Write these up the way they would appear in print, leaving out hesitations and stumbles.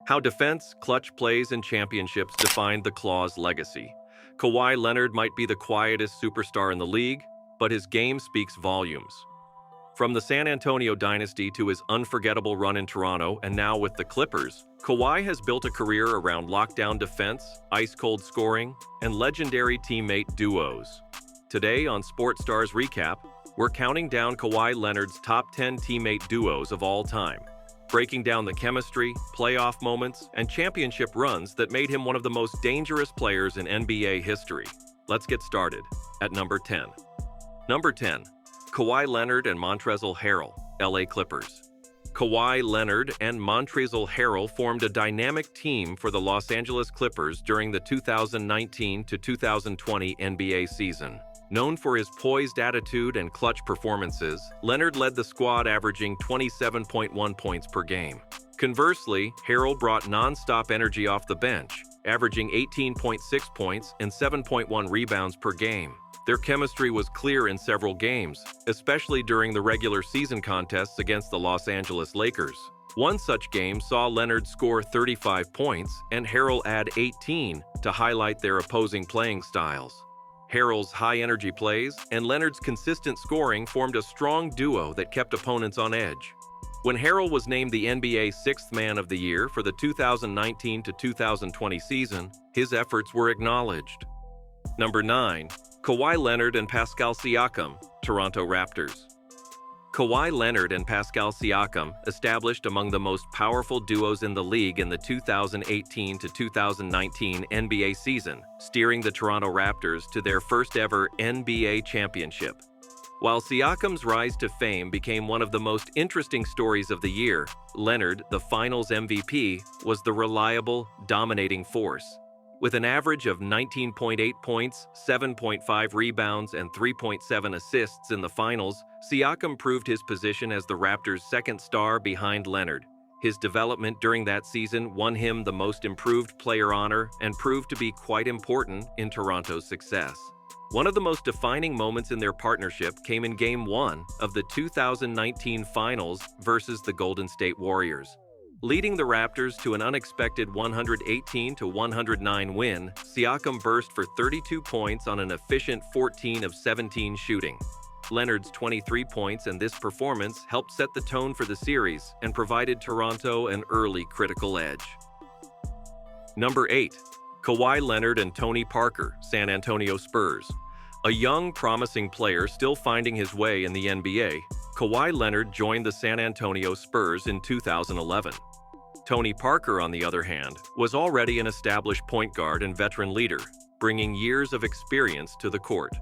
How defense, clutch plays, and championships defined the Claw's legacy. Kawhi Leonard might be the quietest superstar in the league, but his game speaks volumes. From the San Antonio dynasty to his unforgettable run in Toronto and now with the Clippers, Kawhi has built a career around lockdown defense, ice-cold scoring, and legendary teammate duos. Today on Sports Stars Recap, we're counting down Kawhi Leonard's top 10 teammate duos of all time, breaking down the chemistry, playoff moments, and championship runs that made him one of the most dangerous players in NBA history. Let's get started. At number 10. Number 10. Kawhi Leonard and Montrezl Harrell, LA Clippers. Kawhi Leonard and Montrezl Harrell formed a dynamic team for the Los Angeles Clippers during the 2019 to 2020 NBA season. Known for his poised attitude and clutch performances, Leonard led the squad averaging 27.1 points per game. Conversely, Harrell brought non-stop energy off the bench, averaging 18.6 points and 7.1 rebounds per game. Their chemistry was clear in several games, especially during the regular season contests against the Los Angeles Lakers. One such game saw Leonard score 35 points and Harrell add 18 to highlight their opposing playing styles. Harrell's high-energy plays and Leonard's consistent scoring formed a strong duo that kept opponents on edge. When Harrell was named the NBA Sixth Man of the Year for the 2019 to 2020 season, his efforts were acknowledged. Number 9. Kawhi Leonard and Pascal Siakam, Toronto Raptors. Kawhi Leonard and Pascal Siakam established among the most powerful duos in the league in the 2018 to 2019 NBA season, steering the Toronto Raptors to their first-ever NBA championship. While Siakam's rise to fame became one of the most interesting stories of the year, Leonard, the Finals MVP, was the reliable, dominating force. With an average of 19.8 points, 7.5 rebounds, and 3.7 assists in the finals, Siakam proved his position as the Raptors' second star behind Leonard. His development during that season won him the Most Improved Player honor and proved to be quite important in Toronto's success. One of the most defining moments in their partnership came in Game 1 of the 2019 Finals versus the Golden State Warriors. Leading the Raptors to an unexpected 118-109 win, Siakam burst for 32 points on an efficient 14 of 17 shooting. Leonard's 23 points and this performance helped set the tone for the series and provided Toronto an early critical edge. Number 8. Kawhi Leonard and Tony Parker, San Antonio Spurs. A young, promising player still finding his way in the NBA, Kawhi Leonard joined the San Antonio Spurs in 2011. Tony Parker, on the other hand, was already an established point guard and veteran leader, bringing years of experience to the court.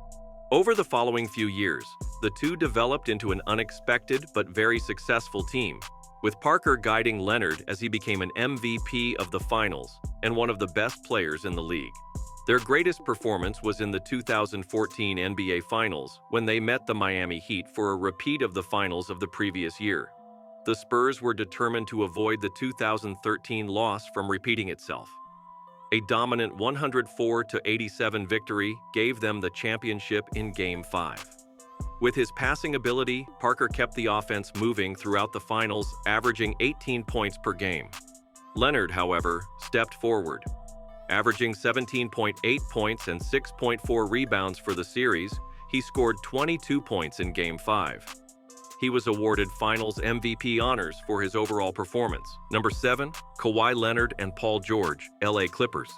Over the following few years, the two developed into an unexpected but very successful team, with Parker guiding Leonard as he became an MVP of the finals and one of the best players in the league. Their greatest performance was in the 2014 NBA Finals when they met the Miami Heat for a repeat of the finals of the previous year. The Spurs were determined to avoid the 2013 loss from repeating itself. A dominant 104-87 victory gave them the championship in Game 5. With his passing ability, Parker kept the offense moving throughout the finals, averaging 18 points per game. Leonard, however, stepped forward. Averaging 17.8 points and 6.4 rebounds for the series, he scored 22 points in Game 5. He was awarded Finals MVP honors for his overall performance. Number 7. Kawhi Leonard and Paul George, LA Clippers.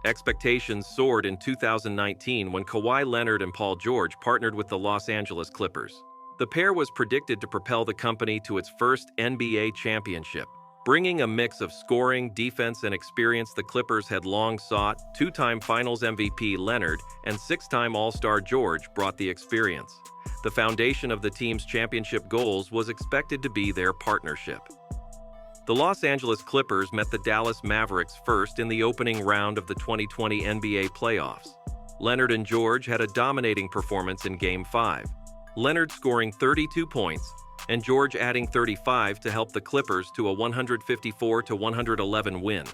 Expectations soared in 2019 when Kawhi Leonard and Paul George partnered with the Los Angeles Clippers. The pair was predicted to propel the company to its first NBA championship. Bringing a mix of scoring, defense, and experience the Clippers had long sought, two-time Finals MVP Leonard and six-time All-Star George brought the experience. The foundation of the team's championship goals was expected to be their partnership. The Los Angeles Clippers met the Dallas Mavericks first in the opening round of the 2020 NBA playoffs. Leonard and George had a dominating performance in Game 5, Leonard scoring 32 points and George adding 35 to help the Clippers to a 154-111 win.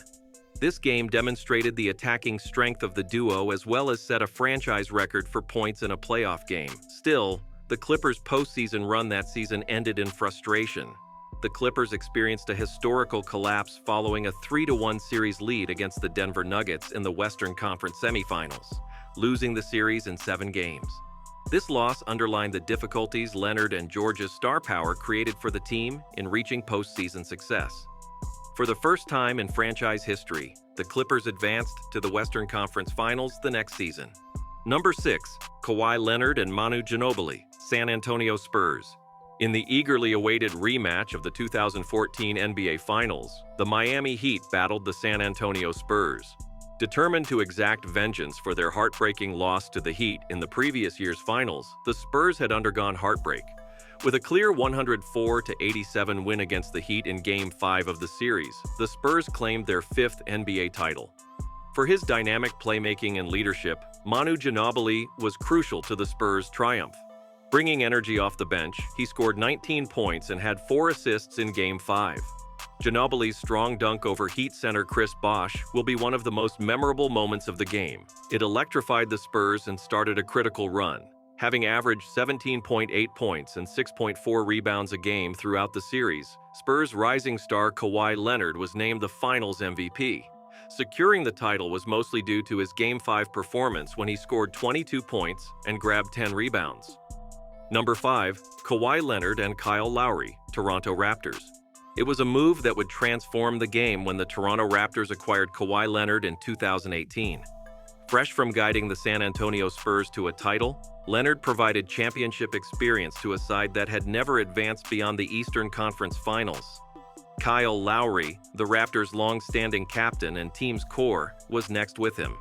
This game demonstrated the attacking strength of the duo as well as set a franchise record for points in a playoff game. Still, the Clippers' postseason run that season ended in frustration. the Clippers experienced a historical collapse following a 3-1 series lead against the Denver Nuggets in the Western Conference semifinals, losing the series in 7 games. This loss underlined the difficulties Leonard and George's star power created for the team in reaching postseason success. For the first time in franchise history, the Clippers advanced to the Western Conference Finals the next season. Number 6. Kawhi Leonard and Manu Ginobili, San Antonio Spurs. In the eagerly awaited rematch of the 2014 NBA Finals, the Miami Heat battled the San Antonio Spurs. Determined to exact vengeance for their heartbreaking loss to the Heat in the previous year's finals, the Spurs had undergone heartbreak. With a clear 104-87 win against the Heat in Game 5 of the series, the Spurs claimed their 5th NBA title. For his dynamic playmaking and leadership, Manu Ginobili was crucial to the Spurs' triumph. Bringing energy off the bench, he scored 19 points and had 4 assists in Game 5. Ginobili's strong dunk over Heat center Chris Bosh will be one of the most memorable moments of the game. It electrified the Spurs and started a critical run. Having averaged 17.8 points and 6.4 rebounds a game throughout the series, Spurs rising star Kawhi Leonard was named the Finals MVP. Securing the title was mostly due to his Game 5 performance when he scored 22 points and grabbed 10 rebounds. Number 5. Kawhi Leonard and Kyle Lowry, Toronto Raptors. It was a move that would transform the game when the Toronto Raptors acquired Kawhi Leonard in 2018. Fresh from guiding the San Antonio Spurs to a title, Leonard provided championship experience to a side that had never advanced beyond the Eastern Conference Finals. Kyle Lowry, the Raptors' long-standing captain and team's core, was next with him.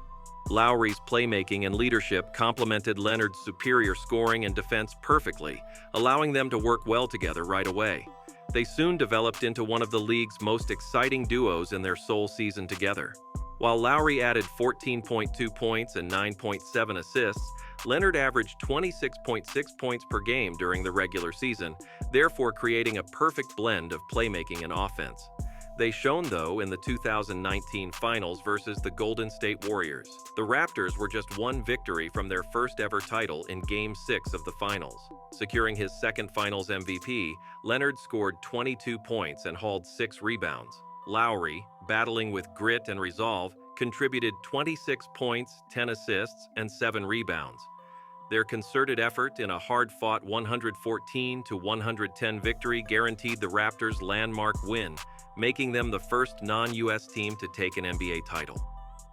Lowry's playmaking and leadership complemented Leonard's superior scoring and defense perfectly, allowing them to work well together right away. They soon developed into one of the league's most exciting duos in their sole season together. While Lowry added 14.2 points and 9.7 assists, Leonard averaged 26.6 points per game during the regular season, therefore creating a perfect blend of playmaking and offense. They shone, though, in the 2019 Finals versus the Golden State Warriors. The Raptors were just one victory from their first-ever title in Game 6 of the Finals. Securing his second Finals MVP, Leonard scored 22 points and hauled 6 rebounds. Lowry, battling with grit and resolve, contributed 26 points, 10 assists, and 7 rebounds. Their concerted effort in a hard-fought 114-110 victory guaranteed the Raptors' landmark win, making them the first non-US team to take an NBA title.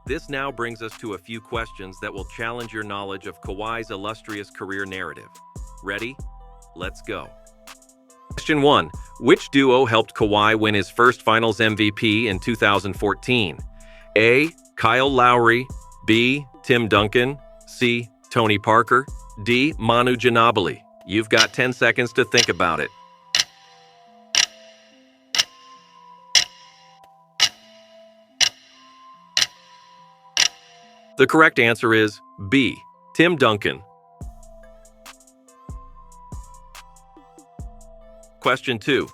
This now brings us to a few questions that will challenge your knowledge of Kawhi's illustrious career narrative. Ready? Let's go. Question 1. Which duo helped Kawhi win his first Finals MVP in 2014? A. Kyle Lowry, B. Tim Duncan, C. Tony Parker, D. Manu Ginobili. You've got 10 seconds to think about it. The correct answer is B. Tim Duncan. Question 2.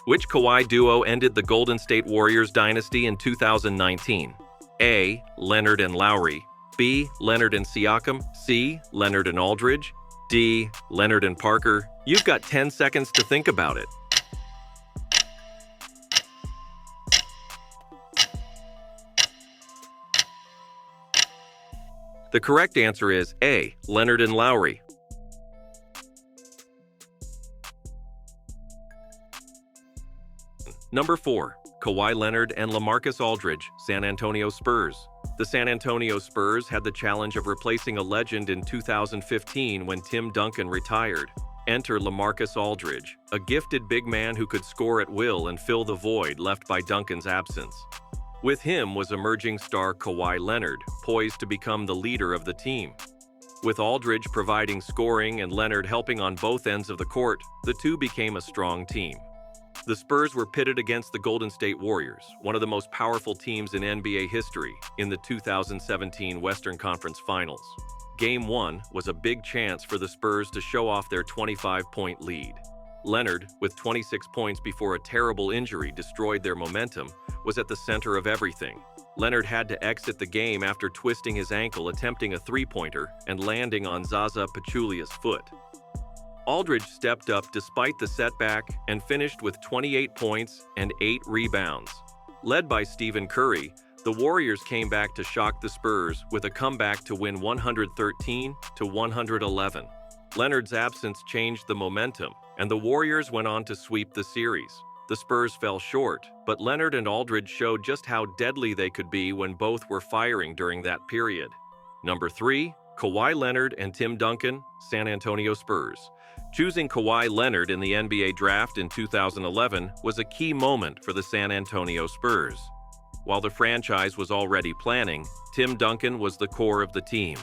Which Kawhi duo ended the Golden State Warriors dynasty in 2019? A. Leonard and Lowry, B. Leonard and Siakam, C. Leonard and Aldridge, D. Leonard and Parker. You've got 10 seconds to think about it. The correct answer is A. Leonard and Lowry. Number 4. Kawhi Leonard and LaMarcus Aldridge, San Antonio Spurs. The San Antonio Spurs had the challenge of replacing a legend in 2015 when Tim Duncan retired. Enter LaMarcus Aldridge, a gifted big man who could score at will and fill the void left by Duncan's absence. With him was emerging star Kawhi Leonard, poised to become the leader of the team. With Aldridge providing scoring and Leonard helping on both ends of the court, the two became a strong team. The Spurs were pitted against the Golden State Warriors, one of the most powerful teams in NBA history, in the 2017 Western Conference Finals. Game 1 was a big chance for the Spurs to show off their 25-point lead. Leonard, with 26 points before a terrible injury destroyed their momentum, was at the center of everything. Leonard had to exit the game after twisting his ankle attempting a three-pointer and landing on Zaza Pachulia's foot. Aldridge stepped up despite the setback and finished with 28 points and 8 rebounds. Led by Stephen Curry, the Warriors came back to shock the Spurs with a comeback to win 113-111. Leonard's absence changed the momentum, and the Warriors went on to sweep the series. The Spurs fell short, but Leonard and Aldridge showed just how deadly they could be when both were firing during that period. Number 3, Kawhi Leonard and Tim Duncan, San Antonio Spurs. Choosing Kawhi Leonard in the NBA draft in 2011 was a key moment for the San Antonio Spurs. While the franchise was already planning, Tim Duncan was the core of the team.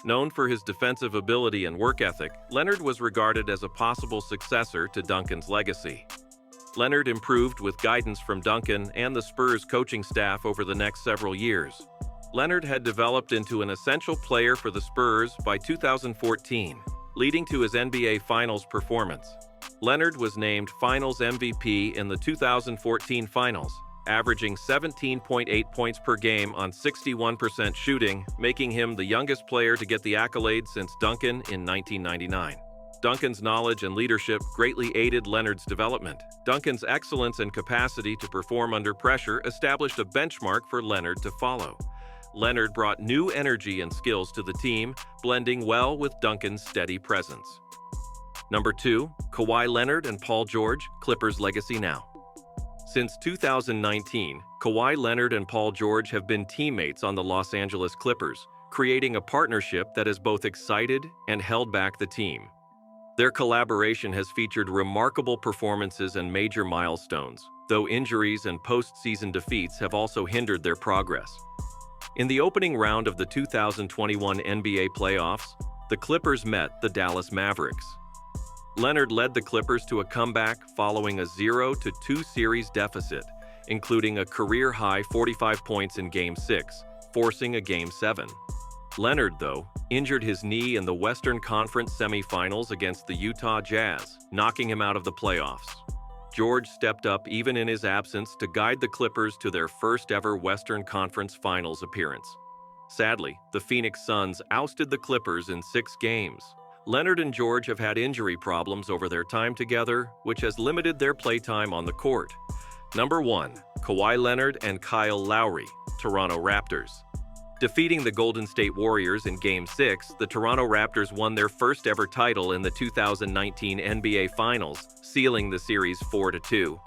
Known for his defensive ability and work ethic, Leonard was regarded as a possible successor to Duncan's legacy. Leonard improved with guidance from Duncan and the Spurs coaching staff over the next several years. Leonard had developed into an essential player for the Spurs by 2014, leading to his NBA Finals performance. Leonard was named Finals MVP in the 2014 Finals, averaging 17.8 points per game on 61% shooting, making him the youngest player to get the accolade since Duncan in 1999. Duncan's knowledge and leadership greatly aided Leonard's development. Duncan's excellence and capacity to perform under pressure established a benchmark for Leonard to follow. Leonard brought new energy and skills to the team, blending well with Duncan's steady presence. Number 2, Kawhi Leonard and Paul George, Clippers legacy now. Since 2019, Kawhi Leonard and Paul George have been teammates on the Los Angeles Clippers, creating a partnership that has both excited and held back the team. Their collaboration has featured remarkable performances and major milestones, though injuries and postseason defeats have also hindered their progress. In the opening round of the 2021 NBA playoffs, the Clippers met the Dallas Mavericks. Leonard led the Clippers to a comeback following a 0-2 series deficit, including a career-high 45 points in Game 6, forcing a Game 7. Leonard, though, injured his knee in the Western Conference semifinals against the Utah Jazz, knocking him out of the playoffs. George stepped up even in his absence to guide the Clippers to their first-ever Western Conference Finals appearance. Sadly, the Phoenix Suns ousted the Clippers in 6 games. Leonard and George have had injury problems over their time together, which has limited their playtime on the court. Number 1, Kawhi Leonard and Kyle Lowry, Toronto Raptors. Defeating the Golden State Warriors in Game 6, the Toronto Raptors won their first-ever title in the 2019 NBA Finals, sealing the series 4-2.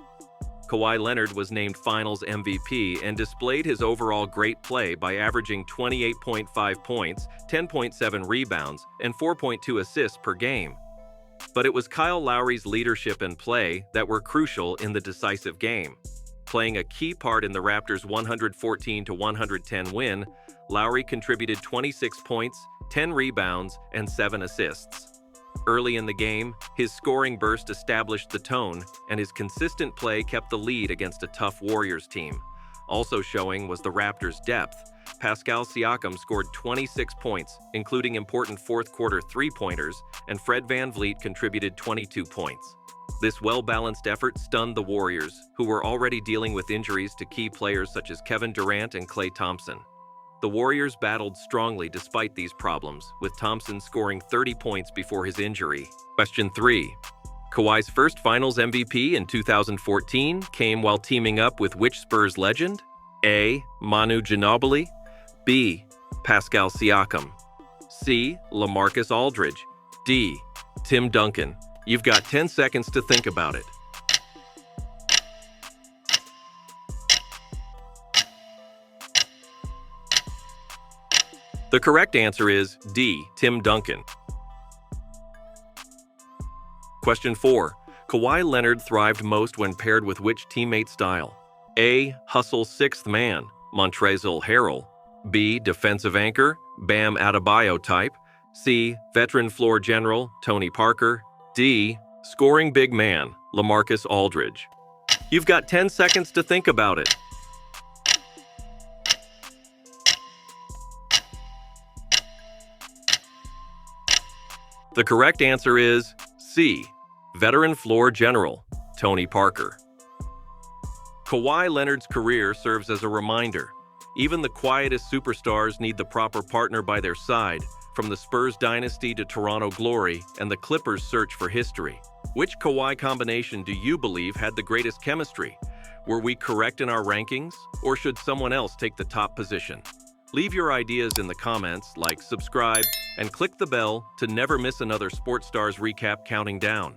Kawhi Leonard was named Finals MVP and displayed his overall great play by averaging 28.5 points, 10.7 rebounds, and 4.2 assists per game. But it was Kyle Lowry's leadership and play that were crucial in the decisive game. Playing a key part in the Raptors' 114-110 win, Lowry contributed 26 points, 10 rebounds, and 7 assists. Early in the game, his scoring burst established the tone, and his consistent play kept the lead against a tough Warriors team. Also showing was the Raptors' depth. Pascal Siakam scored 26 points, including important fourth-quarter three-pointers, and Fred VanVleet contributed 22 points. This well-balanced effort stunned the Warriors, who were already dealing with injuries to key players such as Kevin Durant and Klay Thompson. The Warriors battled strongly despite these problems, with Thompson scoring 30 points before his injury. Question 3. Kawhi's first Finals MVP in 2014 came while teaming up with which Spurs legend? A. Manu Ginobili, B. Pascal Siakam, C. LaMarcus Aldridge, D. Tim Duncan. You've got 10 seconds to think about it. The correct answer is D. Tim Duncan. Question 4. Kawhi Leonard thrived most when paired with which teammate style? A. Hustle sixth man, Montrezl Harrell, B. Defensive anchor, Bam Adebayo type, C. Veteran floor general, Tony Parker, D. Scoring big man, LaMarcus Aldridge. You've got 10 seconds to think about it. The correct answer is C. Veteran floor general, Tony Parker. Kawhi Leonard's career serves as a reminder. Even the quietest superstars need the proper partner by their side, from from the Spurs dynasty to Toronto glory and the Clippers' search for history. Which Kawhi combination do you believe had the greatest chemistry? Were we correct in our rankings, or should someone else take the top position? Leave your ideas in the comments, like, subscribe, and click the bell to never miss another Sports Stars recap counting down.